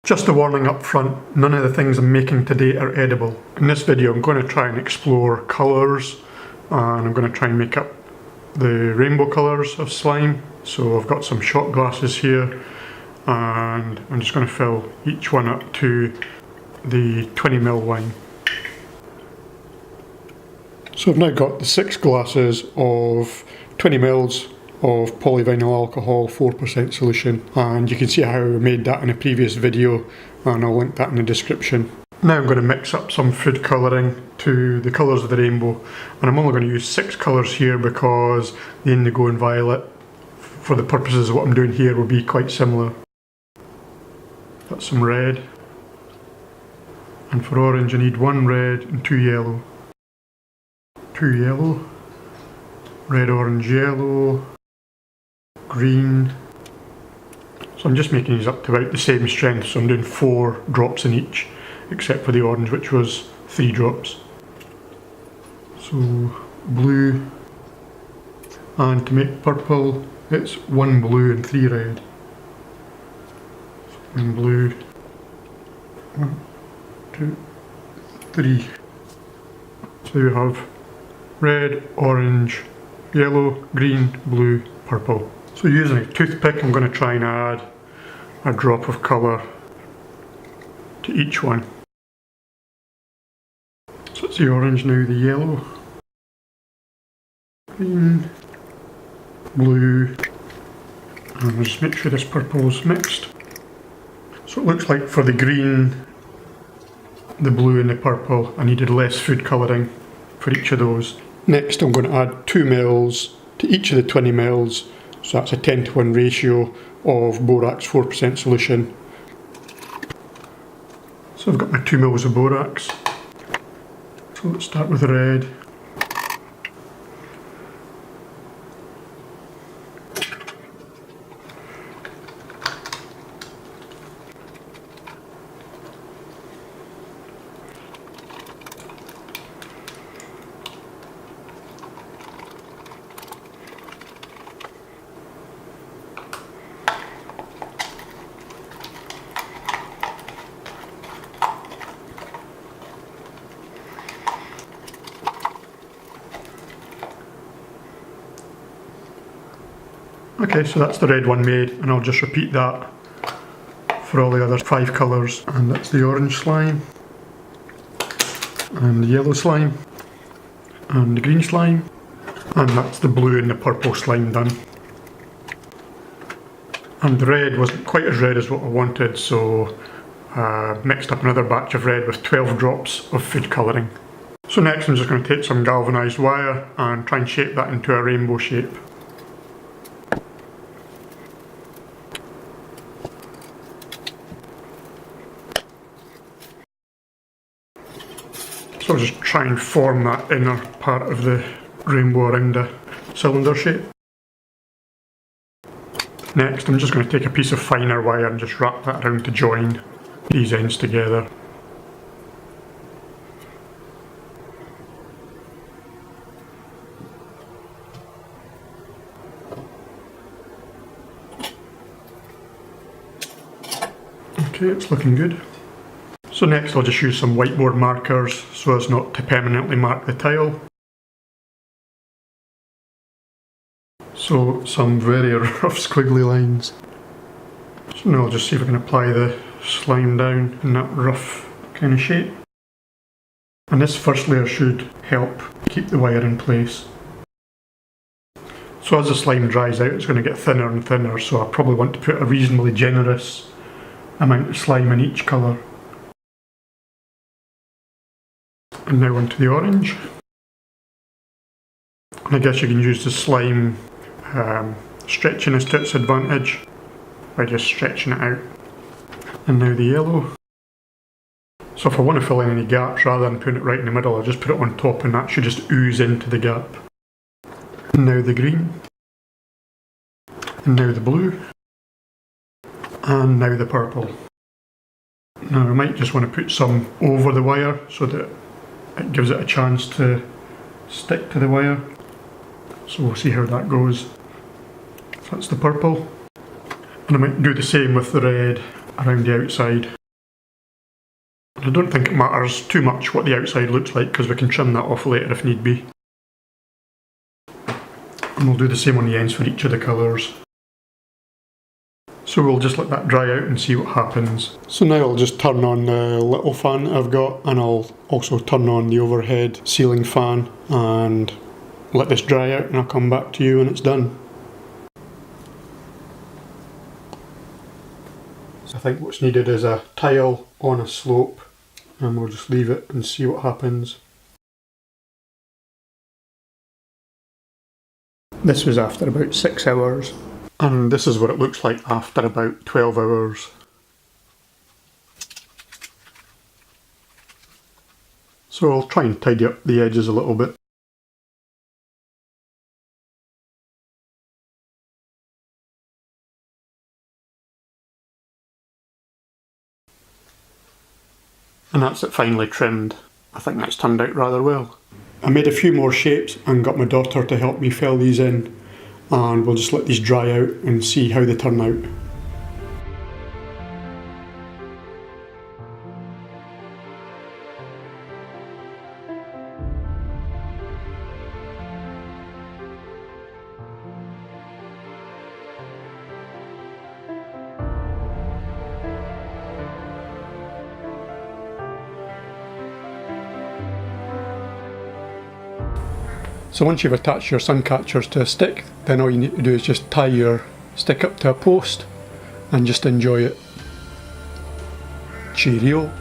Just a warning up front, none of the things I'm making today are edible. In this video I'm going to try and explore colours, and I'm going to try and make up the rainbow colours of slime. So I've got some shot glasses here, and I'm just going to fill each one up to the 20ml wine. So I've now got the 6 glasses of 20ml of polyvinyl alcohol 4% solution, and you can see how I made that in a previous video, and I'll link that in the description. Now I'm going to mix up some food colouring to the colours of the rainbow, and I'm only going to use 6 colours here because the indigo and violet, for the purposes of what I'm doing here, will be quite similar. Got some red, and for orange I need 1 red and 2 yellow. 2 yellow, red, orange, yellow, green. So I'm just making these up to about the same strength, so I'm doing 4 drops in each, except for the orange, which was 3 drops. So blue, and to make purple it's 1 blue and 3 red. So 1 blue, 1, 2, 3. So you have red, orange, yellow, green, blue, purple. So using a toothpick I'm going to try and add a drop of colour to each one. So it's the orange now, the yellow, green, blue, and I'll just make sure this purple is mixed. So it looks like for the green, the blue and the purple, I needed less food colouring for each of those. Next I'm going to add 2 ml to each of the 20 ml, so that's a 10:1 ratio of borax 4% solution. So I've got my 2 ml of borax. So let's start with the red. Okay, so that's the red one made, and I'll just repeat that for all the other 5 colours. And that's the orange slime, and the yellow slime, and the green slime, and that's the blue and the purple slime done. And the red wasn't quite as red as what I wanted, so mixed up another batch of red with 12 drops of food colouring. So next I'm just going to take some galvanised wire and try and shape that into a rainbow shape. So I'll just try and form that inner part of the rainbow around a cylinder shape. Next I'm just going to take a piece of finer wire and just wrap that around to join these ends together. Okay, it's looking good. So next I'll just use some whiteboard markers so as not to permanently mark the tile. So some very rough squiggly lines. So now I'll just see if I can apply the slime down in that rough kind of shape. And this first layer should help keep the wire in place. So as the slime dries out it's going to get thinner and thinner, so I probably want to put a reasonably generous amount of slime in each colour. And now onto the orange. And I guess you can use the slime stretchiness to its advantage by just stretching it out. And now the yellow. So if I want to fill in any gaps rather than putting it right in the middle, I'll just put it on top and that should just ooze into the gap. And now the green. And now the blue. And now the purple. Now I might just want to put some over the wire so that it gives it a chance to stick to the wire. So we'll see how that goes. So that's the purple. And I might do the same with the red around the outside. I don't think it matters too much what the outside looks like because we can trim that off later if need be. And we'll do the same on the ends for each of the colours. So we'll just let that dry out and see what happens. So now I'll just turn on the little fan that I've got, and I'll also turn on the overhead ceiling fan and let this dry out, and I'll come back to you when it's done. So I think what's needed is a tile on a slope, and we'll just leave it and see what happens. This was after about 6 hours. And this is what it looks like after about 12 hours. So I'll try and tidy up the edges a little bit. And that's it finally trimmed. I think that's turned out rather well. I made a few more shapes and got my daughter to help me fill these in, and we'll just let these dry out and see how they turn out. So once you've attached your sun catchers to a stick, then all you need to do is just tie your stick up to a post and just enjoy it. Cheerio.